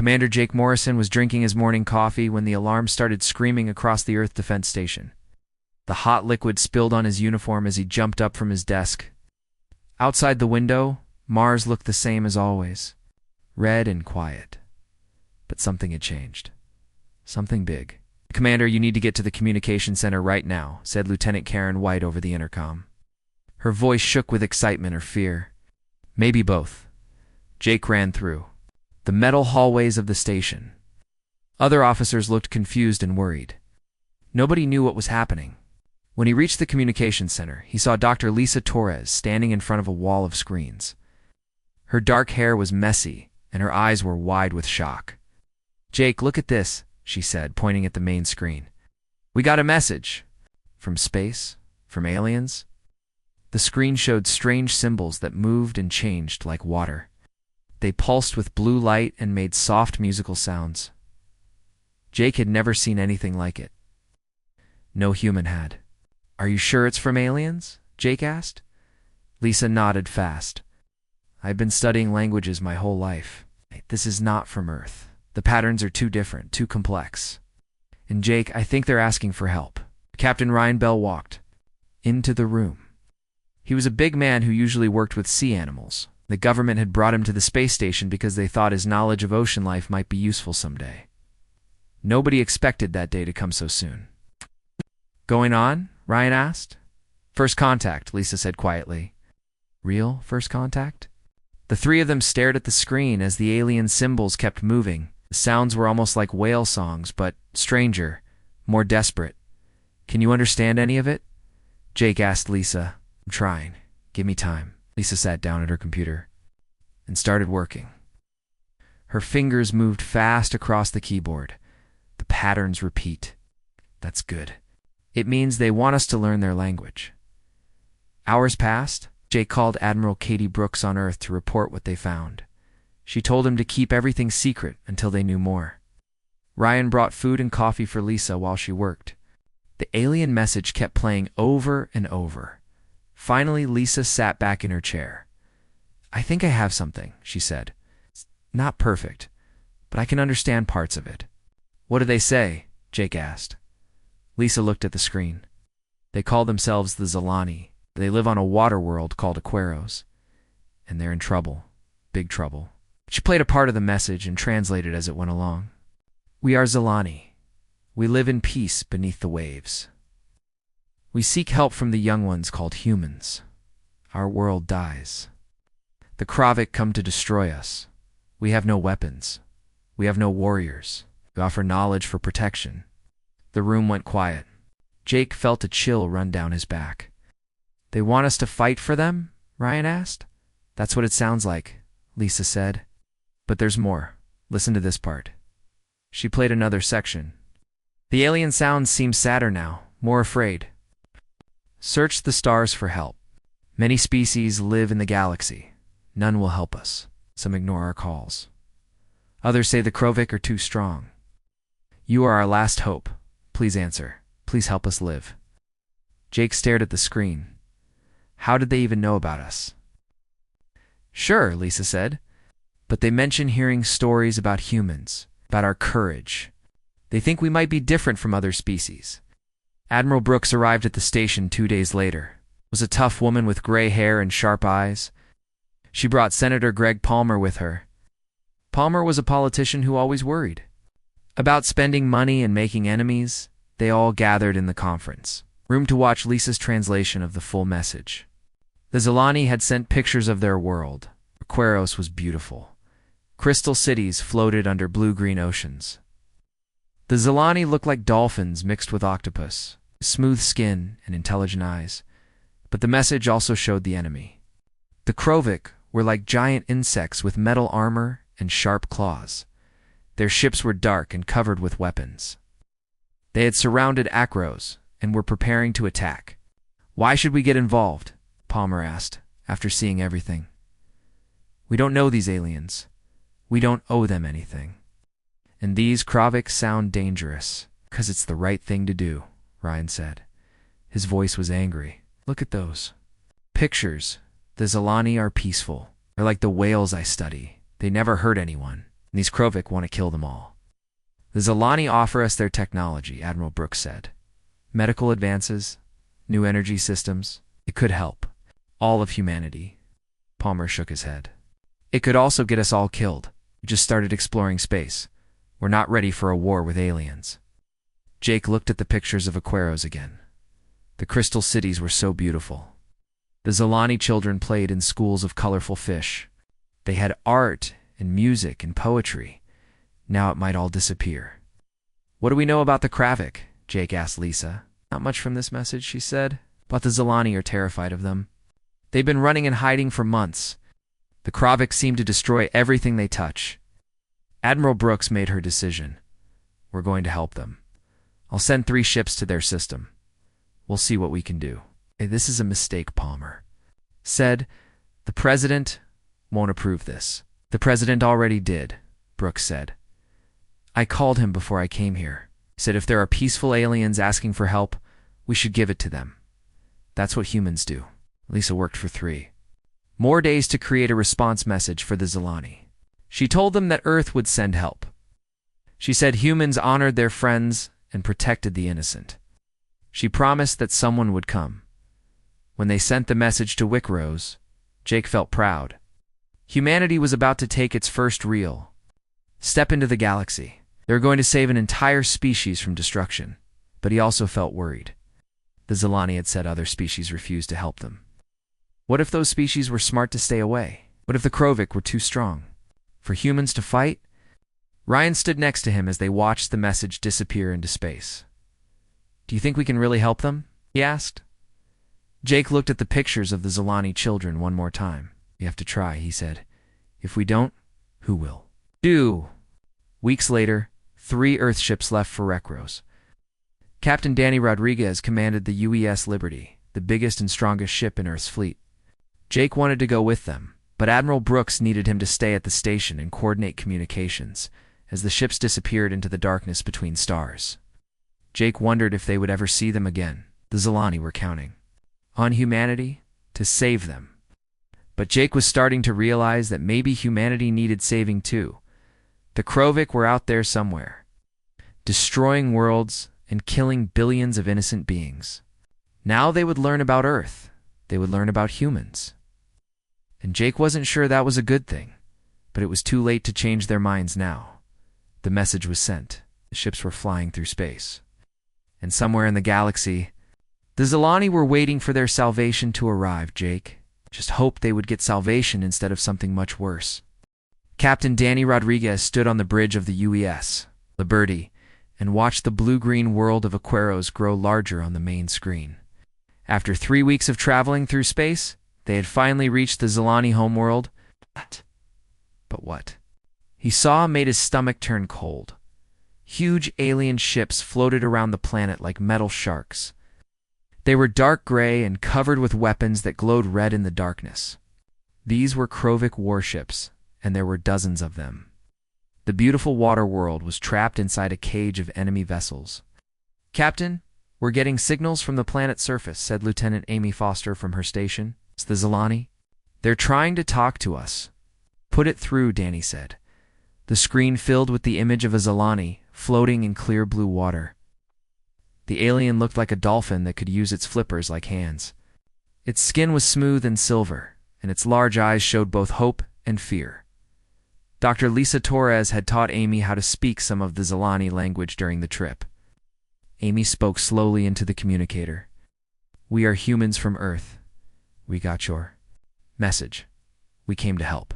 Commander Jake Morrison was drinking his morning coffee when the alarm started screaming across the Earth Defense Station. The hot liquid spilled on his uniform as he jumped up from his desk. Outside the window, Mars looked the same as always, red and quiet. But something had changed. Something big. "Commander, you need to get to the communication center right now," said Lieutenant Karen White over the intercom. Her voice shook with excitement or fear. Maybe both. Jake ran through the metal hallways of the station. Other officers looked confused and worried. Nobody knew what was happening. When he reached the communication center, he saw Dr. Lisa Torres standing in front of a wall of screens. Her dark hair was messy, and her eyes were wide with shock. "Jake, look at this," she said, pointing at the main screen. "We got a message. From space? From aliens?" The screen showed strange symbols that moved and changed like water. They pulsed with blue light and made soft musical sounds. Jake had never seen anything like it. No human had. "Are you sure it's from aliens?" Jake asked. Lisa nodded fast. "I've been studying languages my whole life. This is not from Earth. The patterns are too different, too complex. And Jake, I think they're asking for help." Captain Ryan Bell walked into the room. He was a big man who usually worked with sea animals. The government had brought him to the space station because they thought his knowledge of ocean life might be useful someday. Nobody expected that day to come so soon. "Going on?" Ryan asked. "First contact," Lisa said quietly. "Real first contact?" The three of them stared at the screen as the alien symbols kept moving. The sounds were almost like whale songs, but stranger, more desperate. "Can you understand any of it?" Jake asked Lisa. "I'm trying. Give me time." Lisa sat down at her computer and started working. Her fingers moved fast across the keyboard. The patterns repeat. "That's good. It means they want us to learn their language." Hours passed. Jake called Admiral Katie Brooks on Earth to report what they found. She told him to keep everything secret until they knew more. Ryan brought food and coffee for Lisa while she worked. The alien message kept playing over and over. Finally, Lisa sat back in her chair. "I think I have something," she said. "It's not perfect, but I can understand parts of it." "What do they say?" Jake asked. Lisa looked at the screen. "They call themselves the Zilani. They live on a water world called Aquaros. And they're in trouble. Big trouble." She played a part of the message and translated as it went along. "We are Zilani. We live in peace beneath the waves. We seek help from the young ones called humans. Our world dies. The Kravik come to destroy us. We have no weapons. We have no warriors. We offer knowledge for protection." The room went quiet. Jake felt a chill run down his back. "They want us to fight for them?" Ryan asked. "That's what it sounds like," Lisa said. "But there's more. Listen to this part." She played another section. The alien sounds seem sadder now, more afraid. "Search the stars for help. Many species live in the galaxy. None will help us. Some ignore our calls. Others say the Krovik are too strong. You are our last hope. Please answer. Please help us live." Jake stared at the screen. How did they even know about us? "Sure," Lisa said. "But they mention hearing stories about humans, about our courage. They think we might be different from other species." Admiral Brooks arrived at the station 2 days later. It was a tough woman with gray hair and sharp eyes. She brought Senator Greg Palmer with her. Palmer was a politician who always worried about spending money and making enemies. They all gathered in the conference room to watch Lisa's translation of the full message. The Zilani had sent pictures of their world. Aquaros was beautiful. Crystal cities floated under blue-green oceans. The Zilani looked like dolphins mixed with octopus, smooth skin and intelligent eyes. But the message also showed the enemy. The Krovik were like giant insects with metal armor and sharp claws. Their ships were dark and covered with weapons. They had surrounded Akros and were preparing to attack. "Why should we get involved?" Palmer asked, after seeing everything. "We don't know these aliens. We don't owe them anything. And these Kravik sound dangerous, because it's the right thing to do," Ryan said. His voice was angry. "Look at those pictures. The Zilani are peaceful. They're like the whales I study. They never hurt anyone. and these Krovik want to kill them all. The Zilani offer us their technology, Admiral Brooks said. Medical advances, new energy systems. It could help all of humanity. Palmer shook his head. It could also get us all killed. We just started exploring space. We're not ready for a war with aliens. Jake looked at the pictures of Aquaros again. The crystal cities were so beautiful. The Zilani children played in schools of colorful fish. They had art and music and poetry. Now it might all disappear. What do we know about the Kravik? Jake asked Lisa. Not much from this message, she said, but the Zilani are terrified of them. They've been running and hiding for months. The Kravik seem to destroy everything they touch. Admiral Brooks made her decision. We're going to help them. I'll send 3 ships to their system. We'll see what we can do. Hey, this is a mistake, Palmer said. The president won't approve this. The president already did, Brooks said. I called him before I came here. He said if there are peaceful aliens asking for help, we should give it to them. That's what humans do. Lisa worked for 3 more days to create a response message for the Zilani. She told them that Earth would send help. She said humans honored their friends and protected the innocent. She promised that someone would come. When they sent the message to Wickrose, Jake felt proud. Humanity was about to take its first real step into the galaxy. They were going to save an entire species from destruction, but he also felt worried. The Zilani had said other species refused to help them. What if those species were smart to stay away? What if the Krovik were too strong for humans to fight? Ryan stood next to him as they watched the message disappear into space. Do you think we can really help them? He asked. Jake looked at the pictures of the Zilani children one more time. We have to try, he said. If we don't, who will? Do. Weeks later, 3 Earth ships left for Wickrose. Captain Danny Rodriguez commanded the UES Liberty, the biggest and strongest ship in Earth's fleet. Jake wanted to go with them, but Admiral Brooks needed him to stay at the station and coordinate communications as the ships disappeared into the darkness between stars. Jake wondered if they would ever see them again. The Zilani were counting on humanity to save them. But Jake was starting to realize that maybe humanity needed saving too. The Krovik were out there somewhere, destroying worlds and killing billions of innocent beings. Now they would learn about Earth. They would learn about humans. And Jake wasn't sure that was a good thing, but it was too late to change their minds now. The message was sent. The ships were flying through space. And somewhere in the galaxy, the Zilani were waiting for their salvation to arrive, Jake. Just hoped they would get salvation instead of something much worse. Captain Danny Rodriguez stood on the bridge of the UES Liberty and watched the blue-green world of Aquaros grow larger on the main screen. After 3 weeks of traveling through space, they had finally reached the Zilani homeworld. But what? He saw made his stomach turn cold. Huge alien ships floated around the planet like metal sharks. They were dark gray and covered with weapons that glowed red in the darkness. These were Krovik warships, and there were dozens of them. The beautiful water world was trapped inside a cage of enemy vessels. Captain, we're getting signals from the planet's surface, said Lieutenant Amy Foster from her station. It's the Zilani. They're trying to talk to us. Put it through, Danny said. The screen filled with the image of a Zilani floating in clear blue water. The alien looked like a dolphin that could use its flippers like hands. Its skin was smooth and silver, and its large eyes showed both hope and fear. Dr. Lisa Torres had taught Amy how to speak some of the Zilani language during the trip. Amy spoke slowly into the communicator. We are humans from Earth. We got your message. We came to help.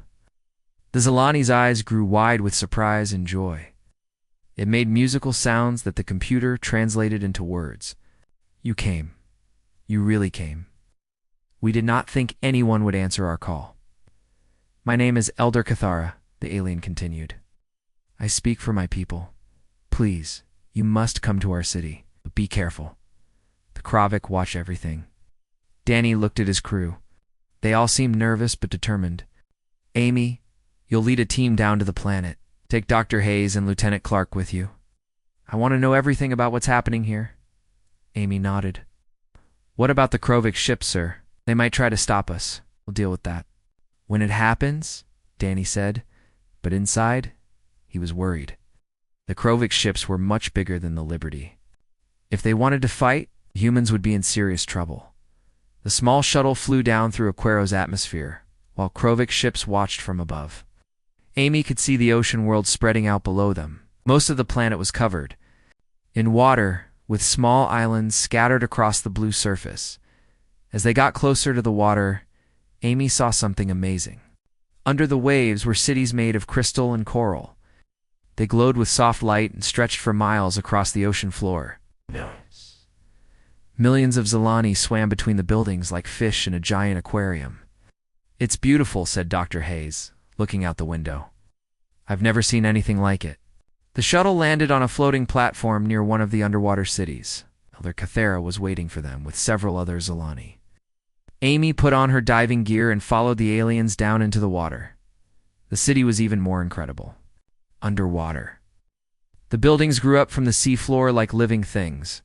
The Zilani's eyes grew wide with surprise and joy. It made musical sounds that the computer translated into words. You came. You really came. We did not think anyone would answer our call. My name is Elder Cathara, the alien continued. I speak for my people. Please, you must come to our city, but be careful. The Krovik watch everything. Danny looked at his crew. They all seemed nervous but determined. Amy, you'll lead a team down to the planet. Take Dr. Hayes and Lieutenant Clark with you. I want to know everything about what's happening here. Amy nodded. What about the Krovik ships, sir? They might try to stop us. We'll deal with that. When it happens, Danny said, but inside, He was worried. The Krovik ships were much bigger than the Liberty. If they wanted to fight, humans would be in serious trouble. The small shuttle flew down through Aquaro's atmosphere, while Krovik ships watched from above. Amy could see the ocean world spreading out below them. Most of the planet was covered in water, with small islands scattered across the blue surface. As they got closer to the water, Amy saw something amazing. Under the waves were cities made of crystal and coral. They glowed with soft light and stretched for miles across the ocean floor. Millions of Zilani swam between the buildings like fish in a giant aquarium. "It's beautiful," said Dr. Hayes, looking out the window. "I've never seen anything like it." The shuttle landed on a floating platform near one of the underwater cities. Elder Cathera was waiting for them with several other Zilani. Amy put on her diving gear and followed the aliens down into the water. The city was even more incredible. Underwater. The buildings grew up from the seafloor like living things.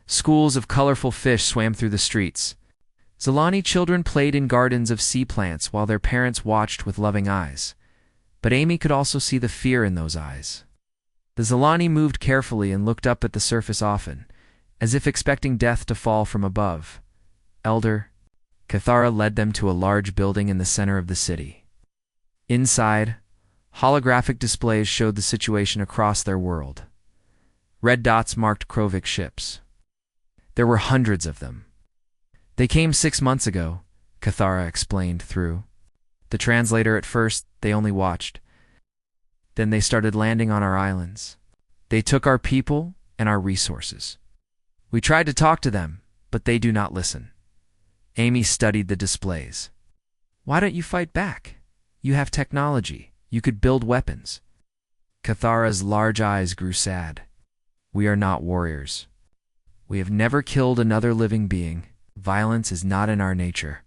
Schools of colorful fish swam through the streets. Zilani children played in gardens of sea plants while their parents watched with loving eyes. But Amy could also see the fear in those eyes. The Zilani moved carefully and looked up at the surface often, as if expecting death to fall from above. Elder Cathara led them to a large building in the center of the city. Inside, holographic displays showed the situation across their world. Red dots marked Krovik ships. There were hundreds of them. "They came 6 months ago," Cathara explained through the translator. At first, they only watched. Then they started landing on our islands. They took our people and our resources. We tried to talk to them, but they do not listen. Amy studied the displays. "Why don't you fight back? You have technology. You could build weapons." Cathara's large eyes grew sad. "We are not warriors. We have never killed another living being. Violence is not in our nature.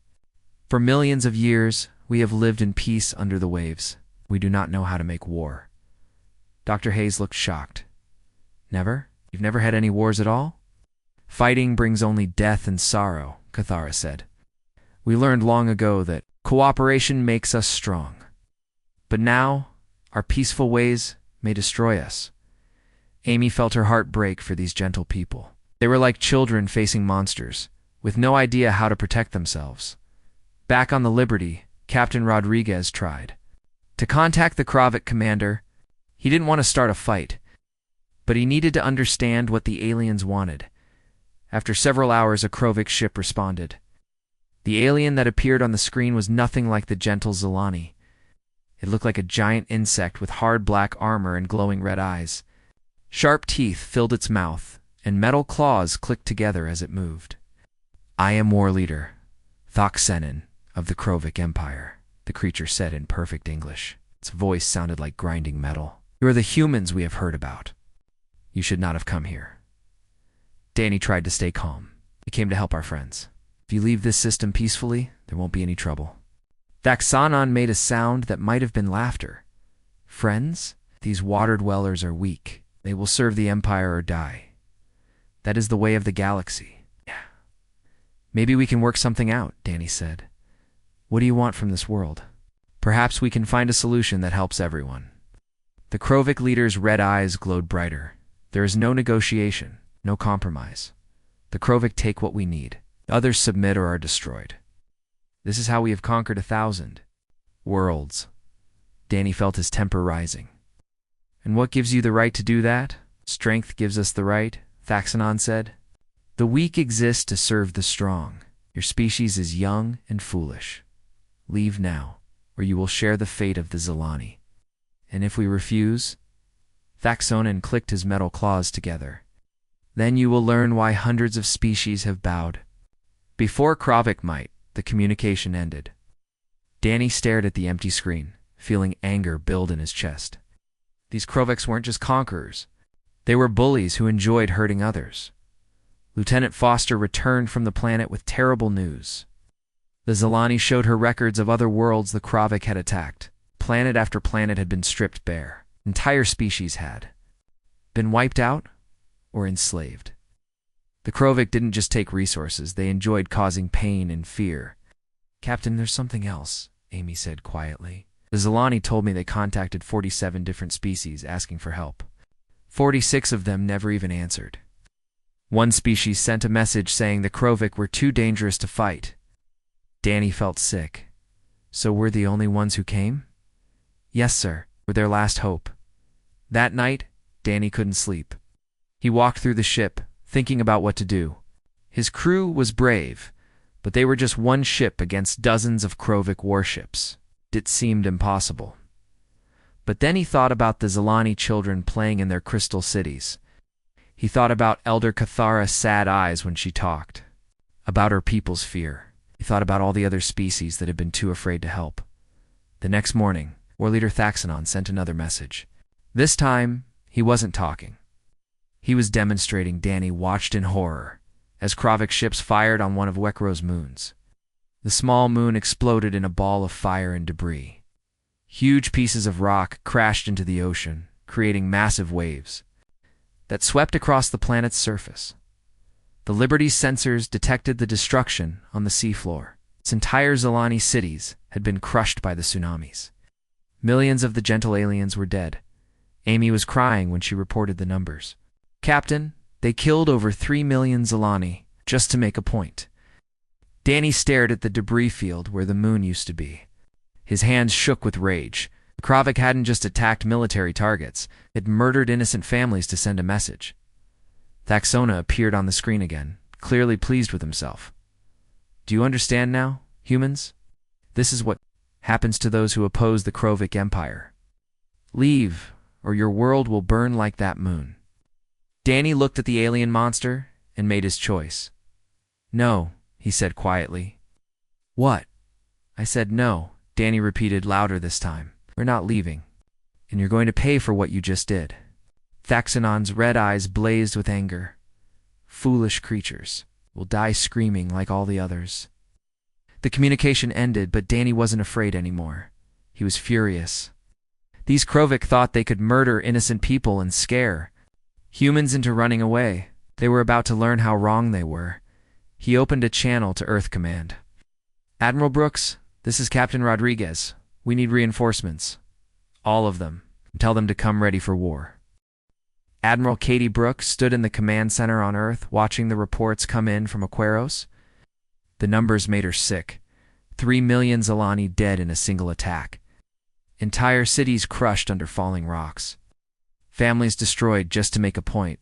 For millions of years, we have lived in peace under the waves. We do not know how to make war." Dr. Hayes looked shocked. "Never? You've never had any wars at all?" "Fighting brings only death and sorrow," Cathara said. "We learned long ago that cooperation makes us strong. But now, our peaceful ways may destroy us." Amy felt her heart break for these gentle people. They were like children facing monsters, with no idea how to protect themselves. Back on the Liberty, Captain Rodriguez tried to contact the Krovik commander. He didn't want to start a fight, but he needed to understand what the aliens wanted. After several hours, a Krovik ship responded. The alien that appeared on the screen was nothing like the gentle Zilani. It looked like a giant insect with hard black armor and glowing red eyes. Sharp teeth filled its mouth, and metal claws clicked together as it moved. "I am war leader, Thoxenin of the Krovik Empire," the creature said in perfect English. Its voice sounded like grinding metal. "You are the humans we have heard about. You should not have come here." Danny tried to stay calm. "We came to help our friends. If you leave this system peacefully, there won't be any trouble." Thaxanon made a sound that might have been laughter. "Friends? These water dwellers are weak. They will serve the Empire or die. That is the way of the galaxy." "Yeah. Maybe we can work something out," Danny said. "What do you want from this world? Perhaps we can find a solution that helps everyone." The Krovik leader's red eyes glowed brighter. "There is no negotiation, no compromise. The Krovik take what we need. Others submit or are destroyed. This is how we have conquered 1,000 worlds." Danny felt his temper rising. "And what gives you the right to do that?" "Strength gives us the right," Thaxanon said. "The weak exist to serve the strong. Your species is young and foolish. Leave now, or you will share the fate of the Zilani. And if we refuse?" Thaxonin clicked his metal claws together. "Then you will learn why hundreds of species have bowed." Before Krovik might, the communication ended. Danny stared at the empty screen, feeling anger build in his chest. These Kroviks weren't just conquerors. They were bullies who enjoyed hurting others. Lieutenant Foster returned from the planet with terrible news. The Zilani showed her records of other worlds the Krovik had attacked. Planet after planet had been stripped bare. Entire species had been wiped out or enslaved. The Krovik didn't just take resources, they enjoyed causing pain and fear. "Captain, there's something else," Amy said quietly. The Zilani told me they contacted 47 different species asking for help. 46 of them never even answered. One species sent a message saying the Krovik were too dangerous to fight. Danny felt sick. So we're the only ones who came? Yes, sir. We're their last hope. That night, Danny couldn't sleep. He walked through the ship, thinking about what to do. His crew was brave, but they were just one ship against dozens of Krovik warships. It seemed impossible. But then he thought about the Zilani children playing in their crystal cities. He thought about Elder Cathara's sad eyes when she talked, about her people's fear. He thought about all the other species that had been too afraid to help. The next morning, War Leader Thaxanon sent another message. This time, he wasn't talking. He was demonstrating. Danny watched in horror as Krovik ships fired on one of Wekro's moons. The small moon exploded in a ball of fire and debris. Huge pieces of rock crashed into the ocean, creating massive waves that swept across the planet's surface. The Liberty's sensors detected the destruction on the seafloor. Its entire Zilani cities had been crushed by the tsunamis. Millions of the gentle aliens were dead. Amy was crying when she reported the numbers. Captain, they killed over 3 million Zilani, just to make a point. Danny stared at the debris field where the moon used to be. His hands shook with rage. The Krovik hadn't just attacked military targets, it murdered innocent families to send a message. Thaxona appeared on the screen again, clearly pleased with himself. Do you understand now, humans? This is what happens to those who oppose the Krovik Empire. Leave, or your world will burn like that moon. Danny looked at the alien monster and made his choice. No, he said quietly. What? I said no, Danny repeated louder this time. We're not leaving. And you're going to pay for what you just did. Thaxanon's red eyes blazed with anger. Foolish creatures will die screaming like all the others. The communication ended, but Danny wasn't afraid anymore. He was furious. These Krovik thought they could murder innocent people and scare humans into running away. They were about to learn how wrong they were. He opened a channel to Earth Command. Admiral Brooks, this is Captain Rodriguez. We need reinforcements. All of them. Tell them to come ready for war. Admiral Katie Brooks stood in the command center on Earth, watching the reports come in from Aquaros. The numbers made her sick. 3 million Zilani dead in a single attack. Entire cities crushed under falling rocks. Families destroyed just to make a point.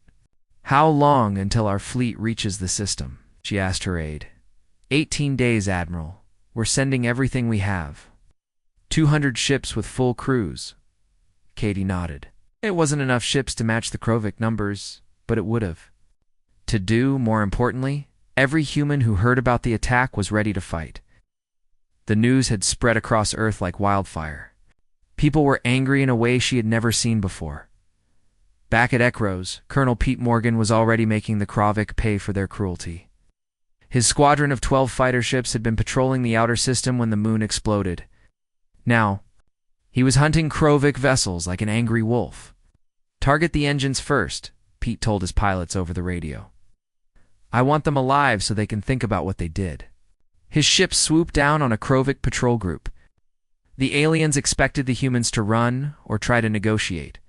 How long until our fleet reaches the system? She asked her aide. 18 days, Admiral. We're sending everything we have. 200 ships with full crews. Katie nodded. It wasn't enough ships to match the Krovik numbers, but it would have. To do, more importantly, every human who heard about the attack was ready to fight. The news had spread across Earth like wildfire. People were angry in a way she had never seen before. Back at Ekros, Colonel Pete Morgan was already making the Krovik pay for their cruelty. His squadron of 12 fighter ships had been patrolling the outer system when the moon exploded. Now, he was hunting Krovik vessels like an angry wolf. Target the engines first, Pete told his pilots over the radio. I want them alive so they can think about what they did. His ships swooped down on a Krovik patrol group. The aliens expected the humans to run or try to negotiate.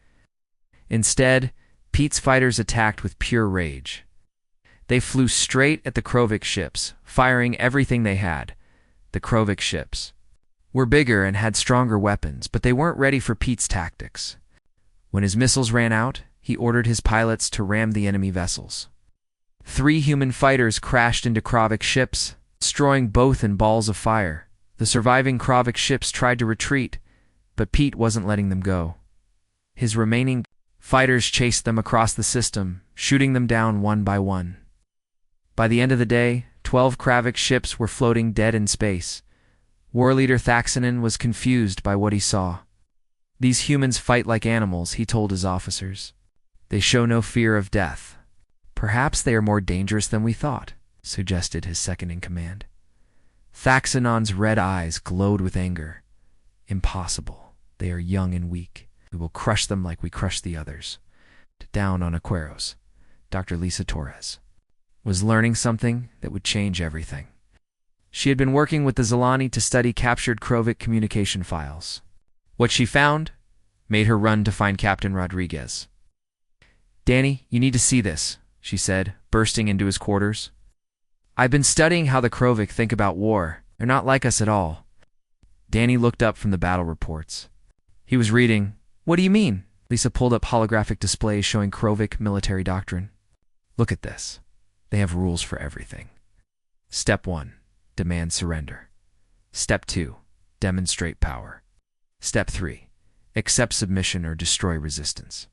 Instead, Pete's fighters attacked with pure rage. They flew straight at the Krovik ships, firing everything they had. The Krovik ships were bigger and had stronger weapons, but they weren't ready for Pete's tactics. When his missiles ran out, he ordered his pilots to ram the enemy vessels. 3 human fighters crashed into Krovik ships, destroying both in balls of fire. The surviving Krovik ships tried to retreat, but Pete wasn't letting them go. His remaining fighters chased them across the system, shooting them down one by one. By the end of the day, 12 Krovik ships were floating dead in space. War Leader Thaxanon was confused by what he saw. These humans fight like animals, he told his officers. They show no fear of death. Perhaps they are more dangerous than we thought, suggested his second-in-command. Thaxanon's red eyes glowed with anger. Impossible. They are young and weak. We will crush them like we crushed the others. Down on Aquaros, Dr. Lisa Torres was learning something that would change everything. She had been working with the Zilani to study captured Krovik communication files. What she found made her run to find Captain Rodriguez. "Danny, you need to see this," she said, bursting into his quarters. "I've been studying how the Krovic think about war. They're not like us at all." Danny looked up from the battle reports. He was reading. "What do you mean?" Lisa pulled up holographic displays showing Krovic military doctrine. "Look at this. They have rules for everything. Step 1, demand surrender. Step 2, demonstrate power. Step 3, accept submission or destroy resistance.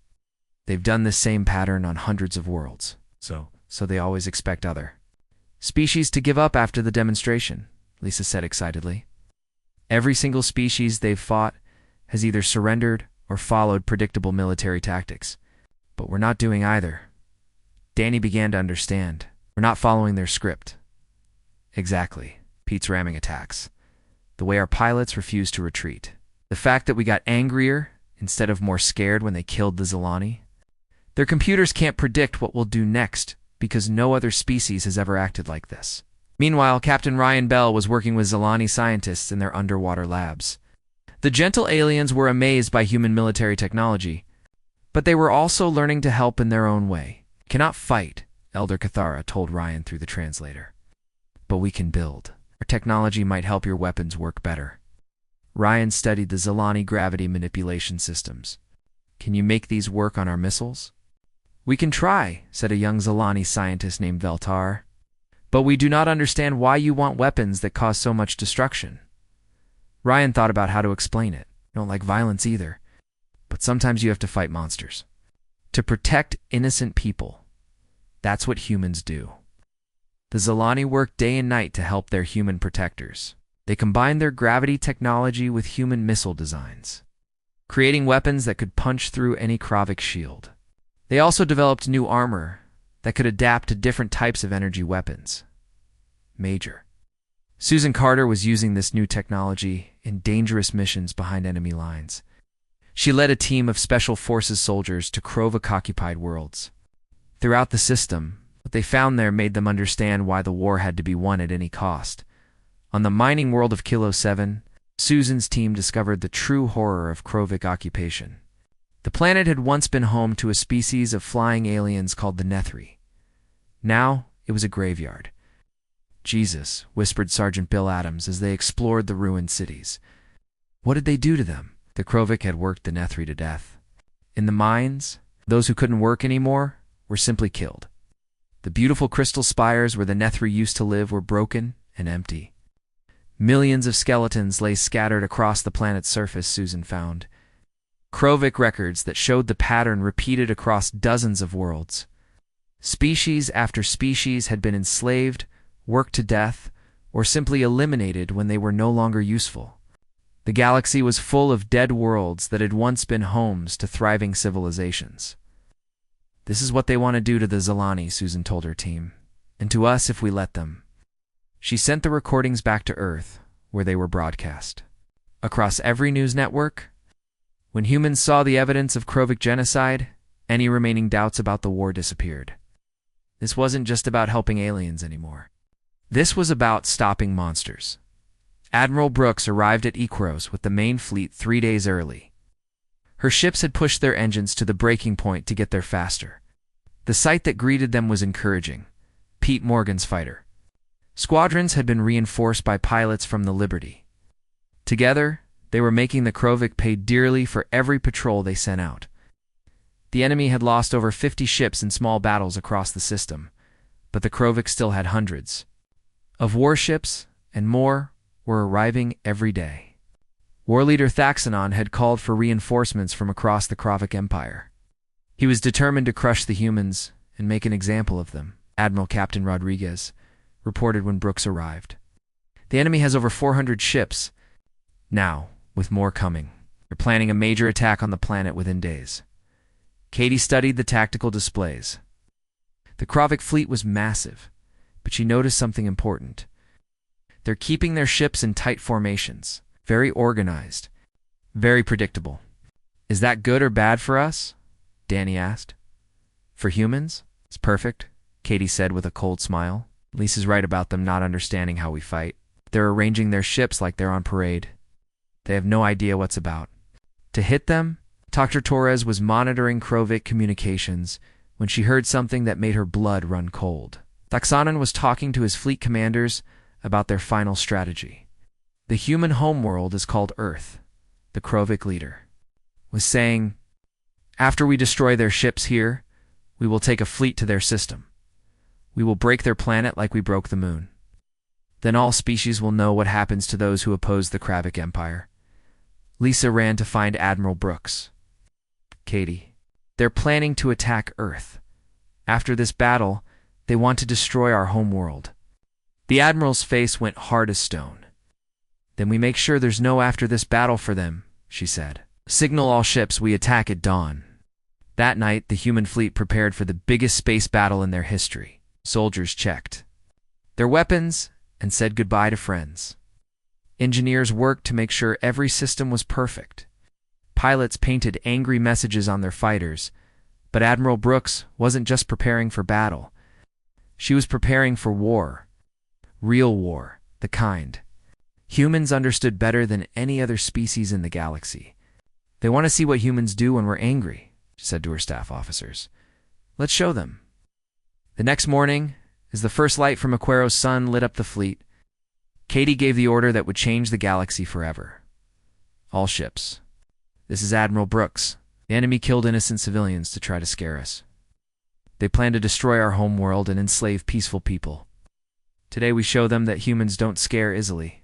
They've done this same pattern on hundreds of worlds, so they always expect other species to give up after the demonstration," Lisa said excitedly. "Every single species they've fought has either surrendered or followed predictable military tactics. But we're not doing either." Danny began to understand. "We're not following their script." "Exactly. Pete's ramming attacks. The way our pilots refuse to retreat. The fact that we got angrier instead of more scared when they killed the Zilani. Their computers can't predict what we'll do next because no other species has ever acted like this." Meanwhile, Captain Ryan Bell was working with Zilani scientists in their underwater labs. The gentle aliens were amazed by human military technology, but they were also learning to help in their own way. "Cannot fight," Elder Cathara told Ryan through the translator. "But we can build. Our technology might help your weapons work better." Ryan studied the Zilani gravity manipulation systems. "Can you make these work on our missiles?" "We can try," said a young Zilani scientist named Veltar. "But we do not understand why you want weapons that cause so much destruction." Ryan thought about how to explain it. "I don't like violence either. But sometimes you have to fight monsters. To protect innocent people. That's what humans do." The Zilani work day and night to help their human protectors. They combined their gravity technology with human missile designs, creating weapons that could punch through any Krovic shield. They also developed new armor that could adapt to different types of energy weapons. Major. Susan Carter was using this new technology in dangerous missions behind enemy lines. She led a team of Special Forces soldiers to Krovic-occupied worlds. Throughout the system, what they found there made them understand why the war had to be won at any cost. On the mining world of Kilo 7, Susan's team discovered the true horror of Krovic occupation. The planet had once been home to a species of flying aliens called the Nethri. Now, it was a graveyard. "Jesus," whispered Sergeant Bill Adams as they explored the ruined cities. What did they do to them? The Krovic had worked the Nethri to death. In the mines, those who couldn't work anymore were simply killed. The beautiful crystal spires where the Nethri used to live were broken and empty. Millions of skeletons lay scattered across the planet's surface, Susan found. Krovic records that showed the pattern repeated across dozens of worlds. Species after species had been enslaved, worked to death, or simply eliminated when they were no longer useful. The galaxy was full of dead worlds that had once been homes to thriving civilizations. "This is what they want to do to the Zilani," Susan told her team, "and to us if we let them." She sent the recordings back to Earth, where they were broadcast. Across every news network, when humans saw the evidence of Krovic genocide, any remaining doubts about the war disappeared. This wasn't just about helping aliens anymore. This was about stopping monsters. Admiral Brooks arrived at Icaros with the main fleet 3 days early. Her ships had pushed their engines to the breaking point to get there faster. The sight that greeted them was encouraging. Pete Morgan's fighter. Squadrons had been reinforced by pilots from the Liberty. Together, they were making the Krovic pay dearly for every patrol they sent out. The enemy had lost over 50 ships in small battles across the system, but the Krovic still had hundreds of warships, and more were arriving every day. War leader Thaxanon had called for reinforcements from across the Krovic Empire. He was determined to crush the humans and make an example of them, Admiral Captain Rodriguez reported when Brooks arrived. "The enemy has over 400 ships now, with more coming. They're planning a major attack on the planet within days." Katie studied the tactical displays. The Krovic fleet was massive, but she noticed something important. They're keeping their ships in tight formations, very organized, very predictable. "Is that good or bad for us?" Danny asked. "For humans, it's perfect," Katie said with a cold smile. "Lisa's right about them not understanding how we fight. They're arranging their ships like they're on parade. They have no idea what's about. To hit them, Dr. Torres was monitoring Krovic communications when she heard something that made her blood run cold. Thaxonon was talking to his fleet commanders about their final strategy. The human homeworld is called Earth, the Krovic leader was saying, after we destroy their ships here, we will take a fleet to their system. We will break their planet like we broke the moon. Then all species will know what happens to those who oppose the Krovic Empire. Lisa ran to find Admiral Brooks. Katie, they're planning to attack Earth. After this battle, they want to destroy our homeworld. The Admiral's face went hard as stone. Then we make sure there's no after this battle for them, she said. Signal all ships we attack at dawn. That night, the human fleet prepared for the biggest space battle in their history. Soldiers checked their weapons and said goodbye to friends. Engineers worked to make sure every system was perfect. Pilots painted angry messages on their fighters, but Admiral Brooks wasn't just preparing for battle. She was preparing for war. Real war, the kind humans understood better than any other species in the galaxy. They want to see what humans do when we're angry, she said to her staff officers. Let's show them. The next morning, as the first light from Aquaro's sun lit up the fleet, Katie gave the order that would change the galaxy forever. All ships. This is Admiral Brooks. The enemy killed innocent civilians to try to scare us. They plan to destroy our homeworld and enslave peaceful people. Today we show them that humans don't scare easily.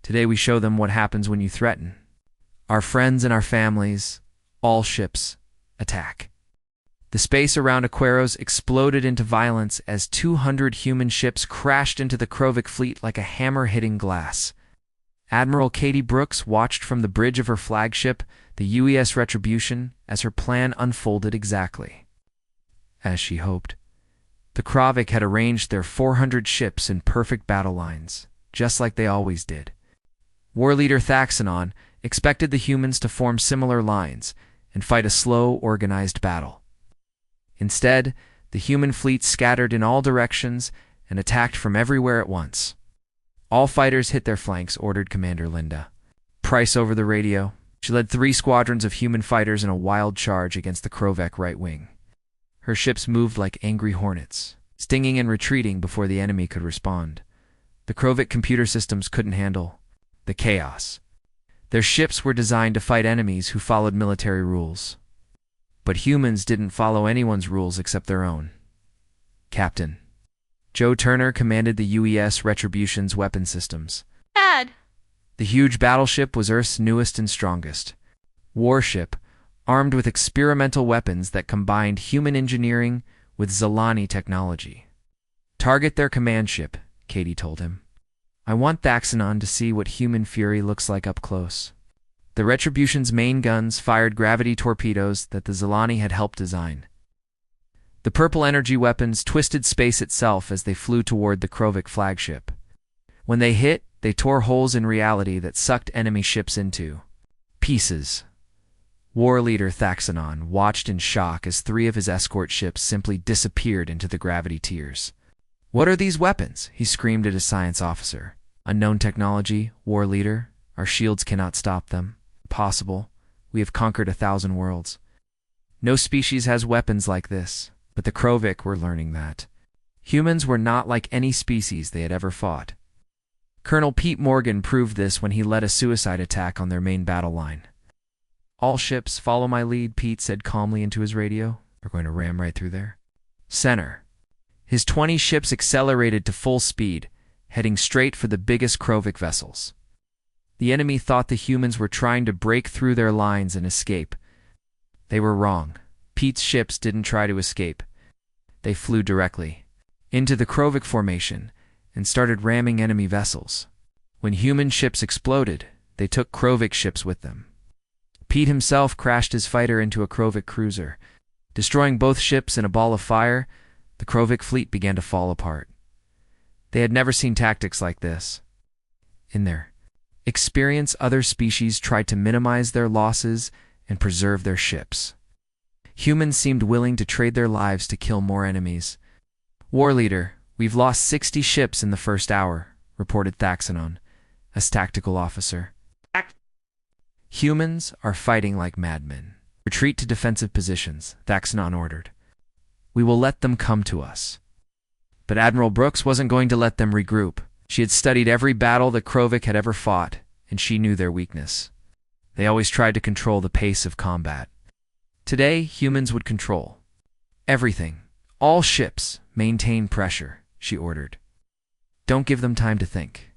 Today we show them what happens when you threaten. Our friends and our families, all ships, attack. The space around Aquaros exploded into violence as 200 human ships crashed into the Krovic fleet like a hammer hitting glass. Admiral Katie Brooks watched from the bridge of her flagship, the UES Retribution, as her plan unfolded exactly as she hoped. The Krovic had arranged their 400 ships in perfect battle lines, just like they always did. War leader Thaxonon expected the humans to form similar lines and fight a slow, organized battle. Instead, the human fleet scattered in all directions and attacked from everywhere at once. All fighters hit their flanks, ordered Commander Linda Price over the radio. She led 3 squadrons of human fighters in a wild charge against the Krovic right wing. Her ships moved like angry hornets, stinging and retreating before the enemy could respond. The Krovic computer systems couldn't handle the chaos. Their ships were designed to fight enemies who followed military rules. But humans didn't follow anyone's rules except their own. Captain Joe Turner commanded the UES Retribution's weapon systems. Dad! The huge battleship was Earth's newest and strongest warship, armed with experimental weapons that combined human engineering with Zilani technology. Target their command ship, Katie told him. I want Thaxonon to see what human fury looks like up close. The Retribution's main guns fired gravity torpedoes that the Zilani had helped design. The purple energy weapons twisted space itself as they flew toward the Krovic flagship. When they hit, they tore holes in reality that sucked enemy ships into pieces. War leader Thaxonon watched in shock as 3 of his escort ships simply disappeared into the gravity tiers. What are these weapons? He screamed at his science officer. Unknown technology, war leader. Our shields cannot stop them. Impossible. We have conquered 1,000 worlds. No species has weapons like this, but the Krovic were learning that. Humans were not like any species they had ever fought. Colonel Pete Morgan proved this when he led a suicide attack on their main battle line. All ships, follow my lead, Pete said calmly into his radio. We're going to ram right through there. Center. His 20 ships accelerated to full speed, heading straight for the biggest Krovic vessels. The enemy thought the humans were trying to break through their lines and escape. They were wrong. Pete's ships didn't try to escape. They flew directly into the Krovic formation and started ramming enemy vessels. When human ships exploded, they took Krovic ships with them. Pete himself crashed his fighter into a Krovic cruiser. Destroying both ships in a ball of fire, the Krovic fleet began to fall apart. They had never seen tactics like this. In their experience, other species tried to minimize their losses and preserve their ships. Humans seemed willing to trade their lives to kill more enemies. War leader, we've lost 60 ships in the first hour, reported Thaxonon, a tactical officer. Humans are fighting like madmen. Retreat to defensive positions, Thaxanon ordered. We will let them come to us. But Admiral Brooks wasn't going to let them regroup. She had studied every battle that Krovic had ever fought, and she knew their weakness. They always tried to control the pace of combat. Today, humans would control everything. All ships, maintain pressure, she ordered. Don't give them time to think.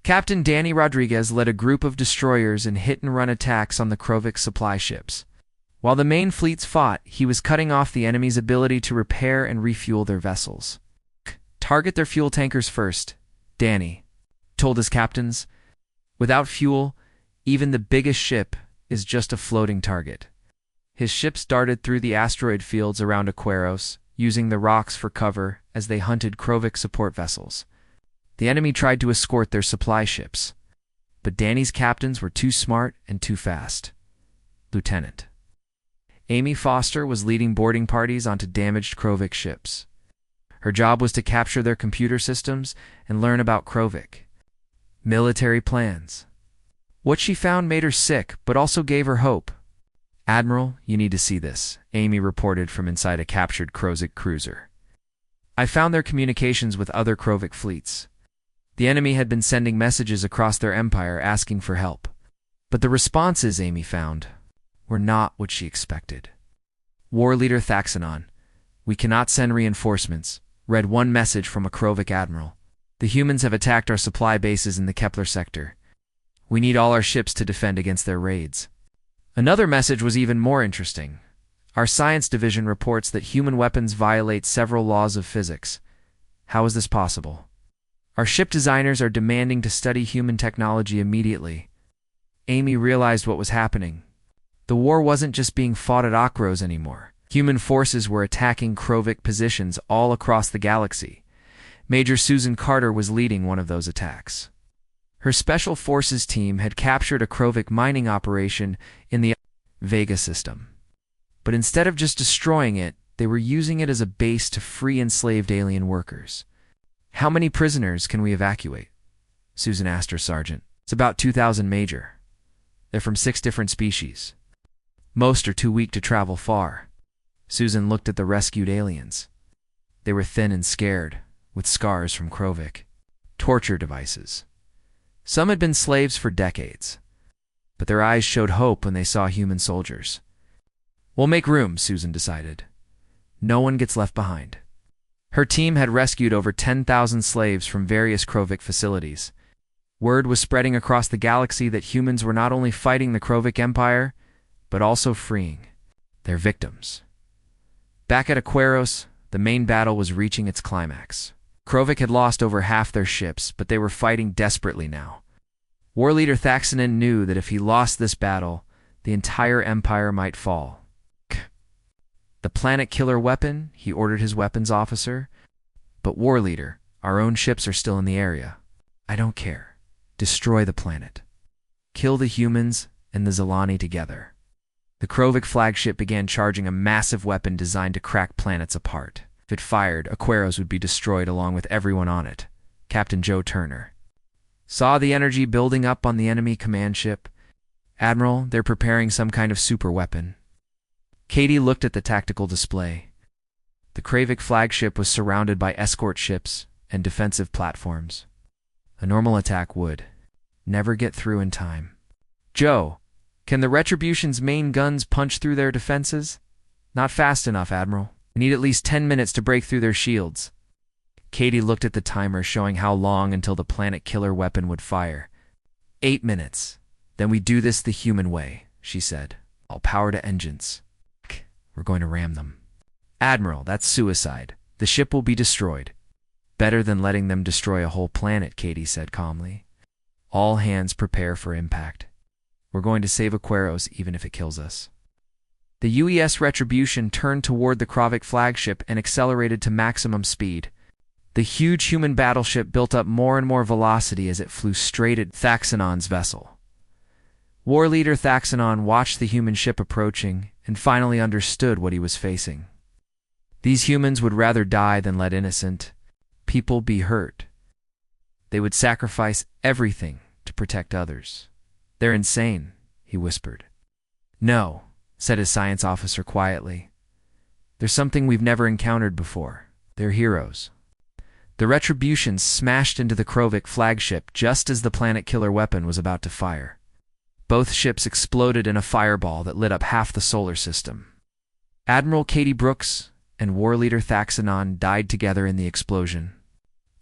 Captain Danny Rodriguez led a group of destroyers in hit-and-run attacks on the Krovic supply ships. While the main fleets fought, he was cutting off the enemy's ability to repair and refuel their vessels. Target their fuel tankers first, Danny told his captains. Without fuel, even the biggest ship is just a floating target. His ships darted through the asteroid fields around Aquaros, using the rocks for cover as they hunted Krovic support vessels. The enemy tried to escort their supply ships, but Danny's captains were too smart and too fast. Lieutenant Amy Foster was leading boarding parties onto damaged Krovic ships. Her job was to capture their computer systems and learn about Krovic military plans. What she found made her sick, but also gave her hope. Admiral, you need to see this, Amy reported from inside a captured Krovic cruiser. I found their communications with other Krovic fleets. The enemy had been sending messages across their empire asking for help. But the responses Amy found were not what she expected. War Leader Thaxanon, we cannot send reinforcements, read one message from a Krovic admiral. The humans have attacked our supply bases in the Kepler sector. We need all our ships to defend against their raids. Another message was even more interesting. Our science division reports that human weapons violate several laws of physics. How is this possible? Our ship designers are demanding to study human technology immediately. Amy realized what was happening. The war wasn't just being fought at Akros anymore. Human forces were attacking Krovic positions all across the galaxy. Major Susan Carter was leading one of those attacks. Her Special Forces team had captured a Krovic mining operation in the Vega system. But instead of just destroying it, they were using it as a base to free enslaved alien workers. How many prisoners can we evacuate? Susan asked her sergeant. It's about 2,000, Major. They're from 6 different species. Most are too weak to travel far. Susan looked at the rescued aliens. They were thin and scared, with scars from Krovic torture devices. Some had been slaves for decades, but their eyes showed hope when they saw human soldiers. We'll make room, Susan decided. No one gets left behind. Her team had rescued over 10,000 slaves from various Krovic facilities. Word was spreading across the galaxy that humans were not only fighting the Krovic Empire, but also freeing their victims. Back at Aquaros, the main battle was reaching its climax. Krovic had lost over half their ships, but they were fighting desperately now. War Leader Thaxanon knew that if he lost this battle, the entire empire might fall. The planet killer weapon, he ordered his weapons officer. But War Leader, our own ships are still in the area. I don't care. Destroy the planet. Kill the humans and the Zilani together. The Krovic flagship began charging a massive weapon designed to crack planets apart. If it fired, Aquaros would be destroyed along with everyone on it. Captain Joe Turner saw the energy building up on the enemy command ship. Admiral, they're preparing some kind of super weapon. Katie looked at the tactical display. The Krovic flagship was surrounded by escort ships and defensive platforms. A normal attack would never get through in time. Joe, can the Retribution's main guns punch through their defenses? Not fast enough, Admiral. I need at least 10 minutes to break through their shields. Katie looked at the timer showing how long until the planet killer weapon would fire. 8 minutes. Then we do this the human way, she said. All power to engines. We're going to ram them. Admiral, that's suicide. The ship will be destroyed. Better than letting them destroy a whole planet, Katie said calmly. All hands prepare for impact. We're going to save Aquaros even if it kills us. The UES Retribution turned toward the Krovic flagship and accelerated to maximum speed. The huge human battleship built up more and more velocity as it flew straight at Thaxanon's vessel. War Leader Thaxanon watched the human ship approaching and finally understood what he was facing. These humans would rather die than let innocent people be hurt. They would sacrifice everything to protect others. They're insane, he whispered. "No," said his science officer quietly. "There's something we've never encountered before. They're heroes." The Retribution smashed into the Krovik flagship just as the planet-killer weapon was about to fire. Both ships exploded in a fireball that lit up half the solar system. Admiral Katie Brooks and war leader Thaxanon died together in the explosion,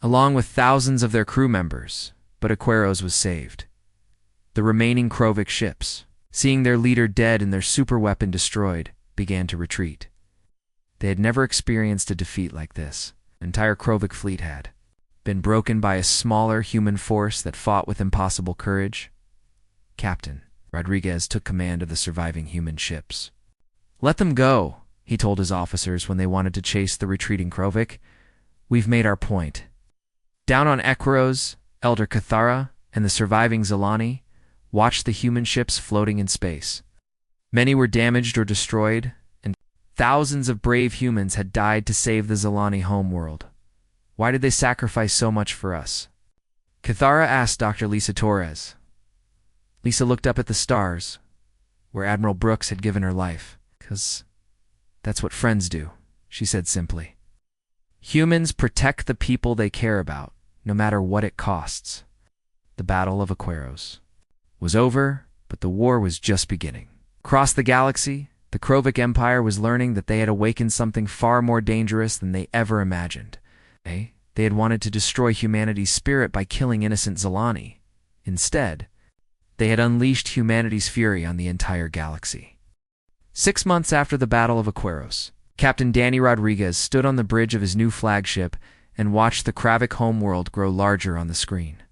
along with thousands of their crew members, but Aquaros was saved. The remaining Krovik ships, seeing their leader dead and their superweapon destroyed, began to retreat. They had never experienced a defeat like this. The entire Krovik fleet had been broken by a smaller human force that fought with impossible courage. Captain Rodriguez took command of the surviving human ships. "Let them go," he told his officers when they wanted to chase the retreating Krovik. "We've made our point." Down on Aquaros, Elder Cathara and the surviving Zilani watched the human ships floating in space. Many were damaged or destroyed, and thousands of brave humans had died to save the Zilani homeworld. Why did they sacrifice so much for us? Cathara asked Dr. Lisa Torres. Lisa looked up at the stars, where Admiral Brooks had given her life. "'Cause that's what friends do," she said simply. "Humans protect the people they care about, no matter what it costs." The Battle of Aquaros was over, but the war was just beginning. Across the galaxy, the Krovik Empire was learning that they had awakened something far more dangerous than they ever imagined. They had wanted to destroy humanity's spirit by killing innocent Zilani. Instead, they had unleashed humanity's fury on the entire galaxy. 6 months after the Battle of Aquaros, Captain Danny Rodriguez stood on the bridge of his new flagship and watched the Kravik homeworld grow larger on the screen.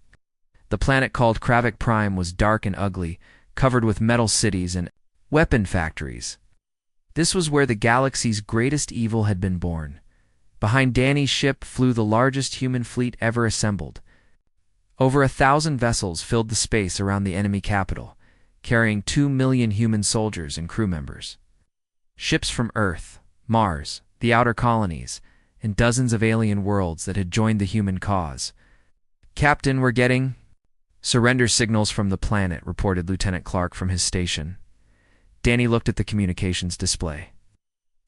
The planet called Kravik Prime was dark and ugly, covered with metal cities and weapon factories. This was where the galaxy's greatest evil had been born. Behind Danny's ship flew the largest human fleet ever assembled. Over 1,000 vessels filled the space around the enemy capital, carrying 2 million human soldiers and crew members. Ships from Earth, Mars, the outer colonies, and dozens of alien worlds that had joined the human cause. "Captain, we're getting surrender signals from the planet," reported Lieutenant Clark from his station. Danny looked at the communications display.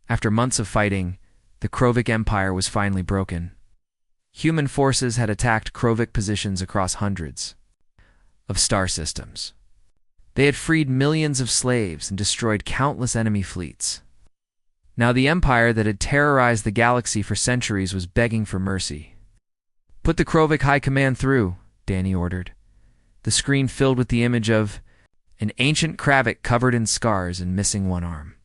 After months of fighting, the Krovik Empire was finally broken. Human forces had attacked Krovik positions across hundreds of star systems. They had freed millions of slaves and destroyed countless enemy fleets. Now the empire that had terrorized the galaxy for centuries was begging for mercy. "Put the Krovik High Command through," Danny ordered. The screen filled with the image of an ancient Kravik covered in scars and missing one arm.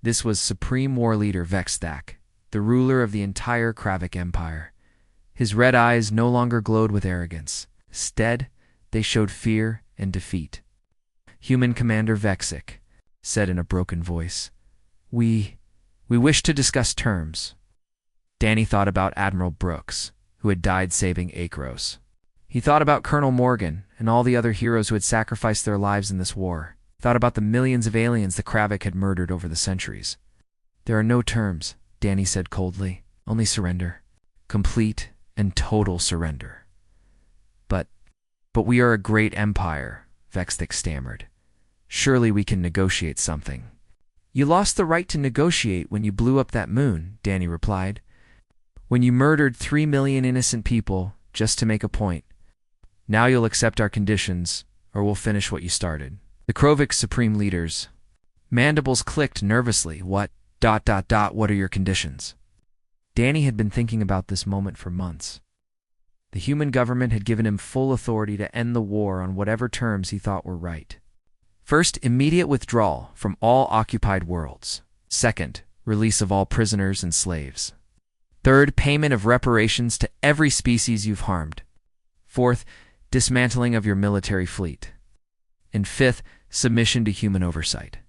This was Supreme War Leader Vexthak, the ruler of the entire Kravik Empire. His red eyes no longer glowed with arrogance. Instead, they showed fear and defeat. "Human Commander Vexik said in a broken voice, We wish to discuss terms." Danny thought about Admiral Brooks, who had died saving Akros. He thought about Colonel Morgan and all the other heroes who had sacrificed their lives in this war. He thought about the millions of aliens the Kravik had murdered over the centuries. "There are no terms," Danny said coldly. "Only surrender. Complete and total surrender." But we are a great empire," Vexthik stammered. "Surely we can negotiate something." "You lost the right to negotiate when you blew up that moon," Danny replied. "When you murdered 3 million innocent people just to make a point. Now you'll accept our conditions, or we'll finish what you started." The Krovik's supreme leaders' mandibles clicked nervously. What are your conditions?" Danny had been thinking about this moment for months. The human government had given him full authority to end the war on whatever terms he thought were right. First, immediate withdrawal from all occupied worlds. Second, release of all prisoners and slaves. Third, payment of reparations to every species you've harmed. Fourth, dismantling of your military fleet. And fifth, submission to human oversight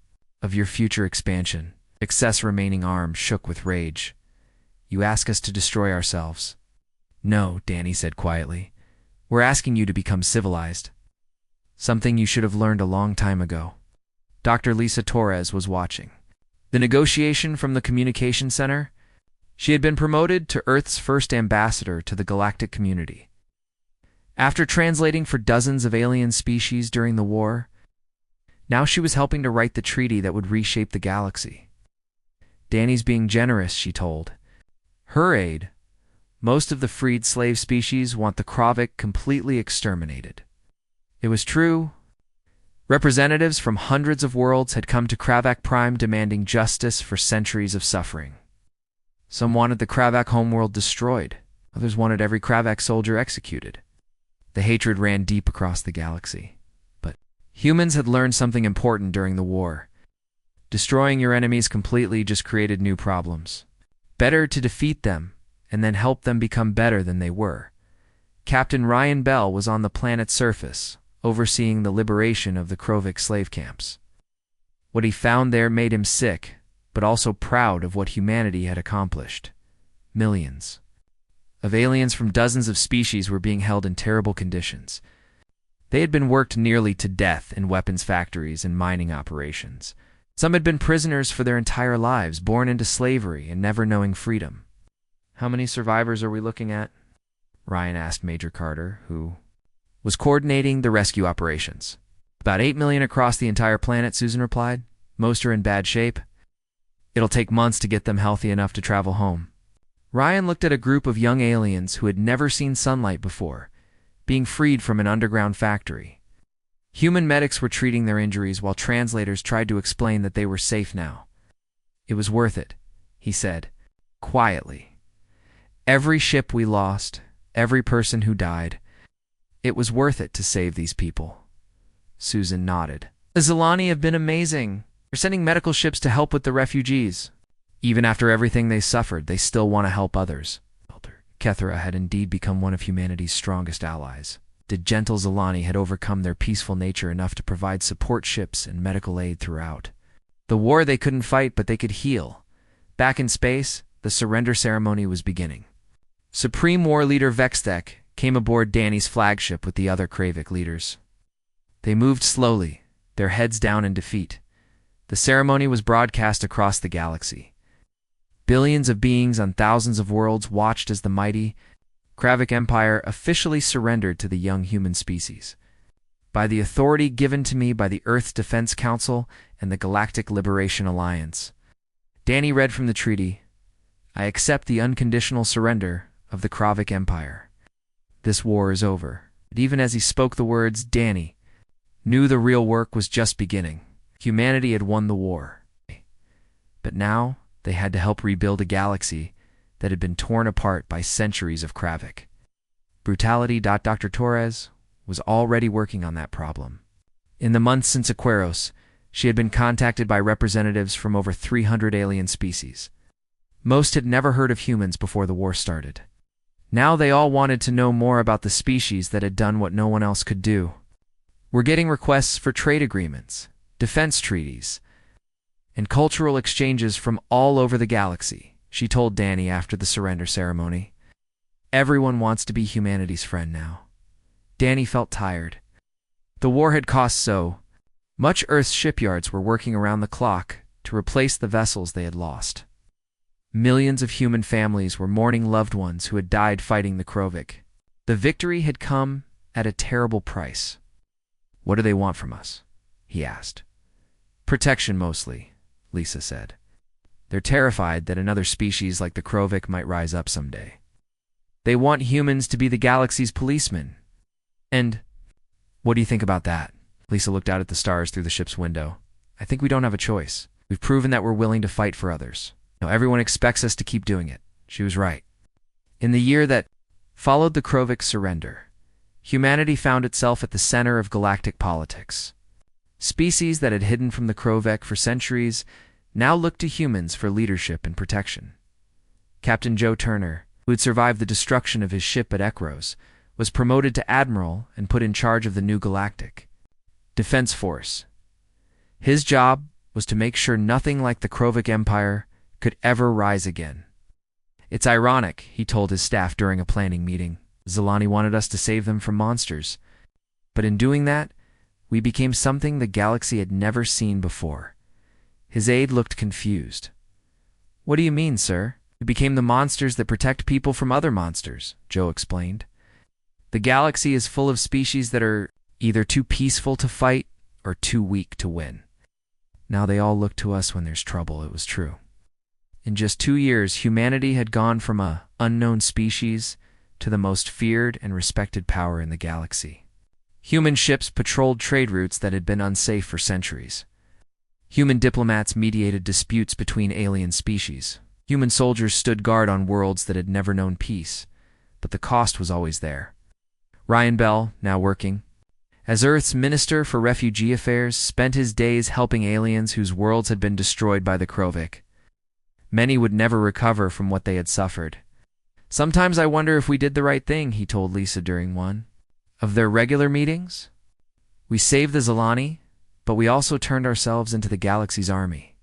of your future expansion. Excess remaining arms shook with rage. "You ask us to destroy ourselves." "No," Danny said quietly. "We're asking you to become civilized. Something you should have learned a long time ago." Dr. Lisa Torres was watching the negotiation from the communication center. She had been promoted to Earth's first ambassador to the galactic community. After translating for dozens of alien species during the war, Now she was helping to write the treaty that would reshape the galaxy. Danny's being generous, she told. Her aid. Most of the freed slave species want the Kravik completely exterminated. It was true. Representatives from hundreds of worlds had come to Kravak Prime demanding justice for centuries of suffering. Some wanted the Kravak homeworld destroyed. Others wanted every Kravak soldier executed. The hatred ran deep across the galaxy. But humans had learned something important during the war. Destroying your enemies completely just created new problems. Better to defeat them and then help them become better than they were. Captain Ryan Bell was on the planet's surface, overseeing the liberation of the Kravik slave camps. What he found there made him sick, but also proud of what humanity had accomplished. Millions of aliens from dozens of species were being held in terrible conditions. They had been worked nearly to death in weapons factories and mining operations. Some had been prisoners for their entire lives, born into slavery and never knowing freedom. How many survivors are we looking at? Ryan asked Major Carter, who was coordinating the rescue operations. About 8 million across the entire planet, Susan replied. Most are in bad shape. It'll take months to get them healthy enough to travel home. Ryan looked at a group of young aliens who had never seen sunlight before, being freed from an underground factory. Human medics were treating their injuries while translators tried to explain that they were safe now. It was worth it, he said, quietly. Every ship we lost, every person who died, it was worth it to save these people. Susan nodded. The Zilani have been amazing. They're sending medical ships to help with the refugees. Even after everything they suffered, they still want to help others. Kethra had indeed become one of humanity's strongest allies. The gentle Zilani had overcome their peaceful nature enough to provide support ships and medical aid throughout. The war they couldn't fight, but they could heal. Back in space, the surrender ceremony was beginning. Supreme War Leader Vextek came aboard Danny's flagship with the other Kravik leaders. They moved slowly, their heads down in defeat. The ceremony was broadcast across the galaxy. Billions of beings on thousands of worlds watched as the mighty Kravik Empire officially surrendered to the young human species. By the authority given to me by the Earth Defense Council and the Galactic Liberation Alliance. Danny read from the treaty, I accept the unconditional surrender of the Kravik Empire. This war is over. But even as he spoke the words, Danny knew the real work was just beginning. Humanity had won the war. But now they had to help rebuild a galaxy that had been torn apart by centuries of Kravik. Brutality. Dr. Torres was already working on that problem. In the months since Aquaros, she had been contacted by representatives from over 300 alien species. Most had never heard of humans before the war started. Now they all wanted to know more about the species that had done what no one else could do. We're getting requests for trade agreements, defense treaties, and cultural exchanges from all over the galaxy, she told Danny after the surrender ceremony. Everyone wants to be humanity's friend now. Danny felt tired. The war had cost so much. Earth's shipyards were working around the clock to replace the vessels they had lost. Millions of human families were mourning loved ones who had died fighting the Kravik. The victory had come at a terrible price. What do they want from us? He asked. Protection mostly, Lisa said. They're terrified that another species like the Kravik might rise up someday. They want humans to be the galaxy's policemen. And what do you think about that? Lisa looked out at the stars through the ship's window. I think we don't have a choice. We've proven that we're willing to fight for others. Now everyone expects us to keep doing it. She was right. In the year that followed the Kravik surrender, humanity found itself at the center of galactic politics. Species that had hidden from the Kravik for centuries now looked to humans for leadership and protection. Captain Joe Turner, who had survived the destruction of his ship at Ekros, was promoted to admiral and put in charge of the new Galactic Defense Force. His job was to make sure nothing like the Kravik Empire could ever rise again. It's ironic, he told his staff during a planning meeting. Zilani wanted us to save them from monsters. But in doing that, we became something the galaxy had never seen before. His aide looked confused. What do you mean, sir? We became the monsters that protect people from other monsters, Joe explained. The galaxy is full of species that are either too peaceful to fight or too weak to win. Now they all look to us when there's trouble, it was true. In just 2 years, humanity had gone from a unknown species to the most feared and respected power in the galaxy. Human ships patrolled trade routes that had been unsafe for centuries. Human diplomats mediated disputes between alien species. Human soldiers stood guard on worlds that had never known peace, but the cost was always there. Ryan Bell, now working as Earth's Minister for Refugee Affairs, spent his days helping aliens whose worlds had been destroyed by the Krovic. Many would never recover from what they had suffered. "Sometimes I wonder if we did the right thing," he told Lisa during one of their regular meetings. "We saved the Zilani, but we also turned ourselves into the galaxy's army."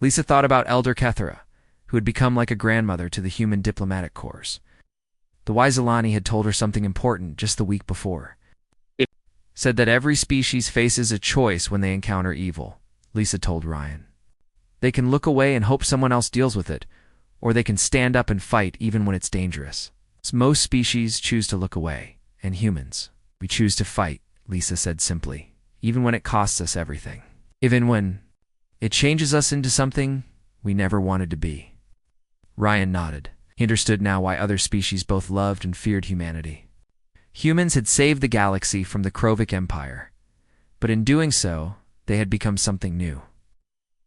Lisa thought about Elder Kethera, who had become like a grandmother to the human diplomatic corps. The wise Zilani had told her something important just the week before. It said that every species faces a choice when they encounter evil, Lisa told Ryan. They can look away and hope someone else deals with it, or they can stand up and fight even when it's dangerous. Most species choose to look away, and humans, we choose to fight, Lisa said simply, even when it costs us everything. Even when it changes us into something we never wanted to be. Ryan nodded. He understood now why other species both loved and feared humanity. Humans had saved the galaxy from the Krovic Empire, but in doing so, they had become something new.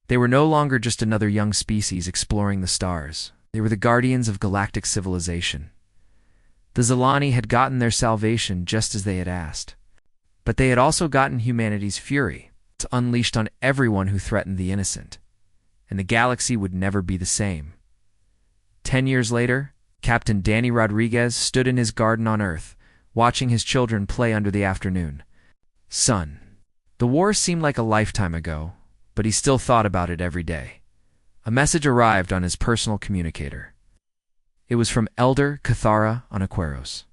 They were no longer just another young species exploring the stars. They were the guardians of galactic civilization. The Zilani had gotten their salvation just as they had asked. But they had also gotten humanity's fury. It's unleashed on everyone who threatened the innocent. And the galaxy would never be the same. 10 years later, Captain Danny Rodriguez stood in his garden on Earth, watching his children play under the afternoon sun. The war seemed like a lifetime ago, but he still thought about it every day. A message arrived on his personal communicator. It was from Elder Kethera on Aquaros.